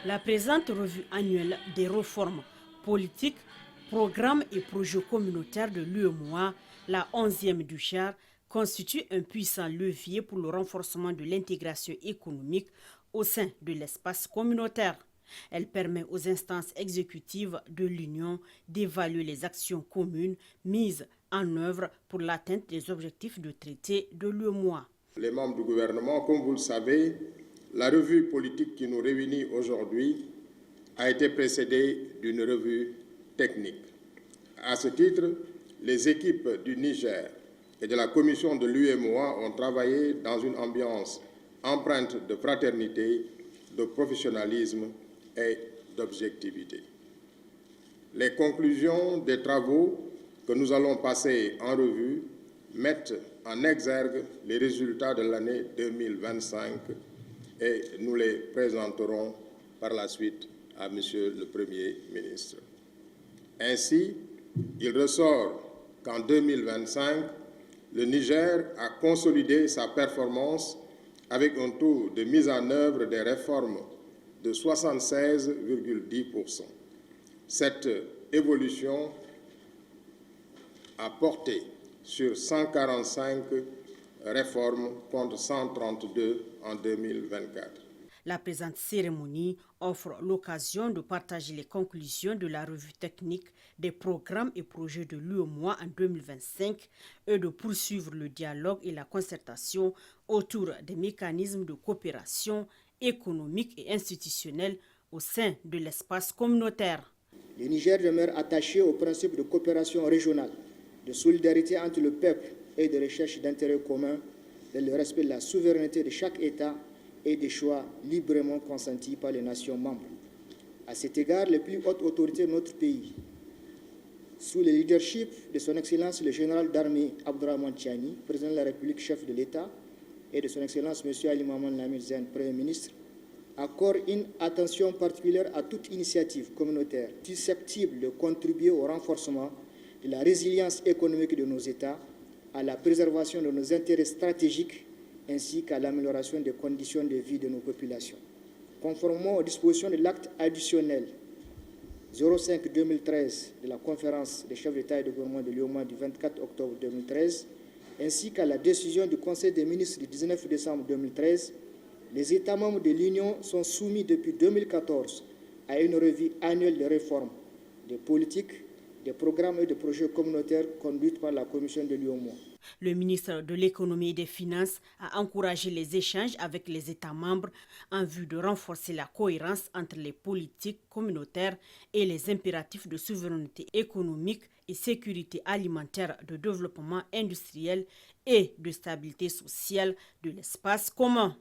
La présente revue annuelle des réformes politiques, programmes et projets communautaires de l'UEMOA, la 11e du Char, constitue un puissant levier pour le renforcement de l'intégration économique au sein de l'espace communautaire. Elle permet aux instances exécutives de l'Union d'évaluer les actions communes mises en œuvre pour l'atteinte des objectifs de traité de l'UEMOA. Les membres du gouvernement, comme vous le savez, la revue politique qui nous réunit aujourd'hui a été précédée d'une revue technique. À ce titre, les équipes du Niger et de la commission de l'UEMOA ont travaillé dans une ambiance empreinte de fraternité, de professionnalisme et d'objectivité. Les conclusions des travaux que nous allons passer en revue mettent en exergue les résultats de l'année 2025 et nous les présenterons par la suite à Monsieur le Premier ministre. Ainsi, il ressort qu'en 2025, le Niger a consolidé sa performance avec un taux de mise en œuvre des réformes de 76,10%. Cette évolution a porté sur 145 réformes contre 132 en 2024. La présente cérémonie offre l'occasion de partager les conclusions de la revue technique des programmes et projets de l'UEMOA en 2025 et de poursuivre le dialogue et la concertation autour des mécanismes de coopération économique et institutionnelle au sein de l'espace communautaire. Le Niger demeure attaché au principe de coopération régionale, de solidarité entre le peuple et de recherche d'intérêts communs dans le respect de la souveraineté de chaque État et des choix librement consentis par les nations membres. À cet égard, les plus hautes autorités de notre pays, sous le leadership de son Excellence le général d'armée Abdourahmane Tiani, président de la République, chef de l'État, et de son Excellence M. Ali Maman Lamine Zen, Premier ministre, accordent une attention particulière à toute initiative communautaire susceptible de contribuer au renforcement de la résilience économique de nos États, à la préservation de nos intérêts stratégiques ainsi qu'à l'amélioration des conditions de vie de nos populations. Conformément aux dispositions de l'acte additionnel 05-2013 de la conférence des chefs d'État et de gouvernement de l'UEMOA du 24 octobre 2013, ainsi qu'à la décision du Conseil des ministres du 19 décembre 2013, les États membres de l'Union sont soumis depuis 2014 à une revue annuelle des réformes, des politiques, des programmes et des projets communautaires conduits par la Commission de l'UEMOA. Le ministre de l'Économie et des Finances a encouragé les échanges avec les États membres en vue de renforcer la cohérence entre les politiques communautaires et les impératifs de souveraineté économique et sécurité alimentaire, de développement industriel et de stabilité sociale de l'espace commun.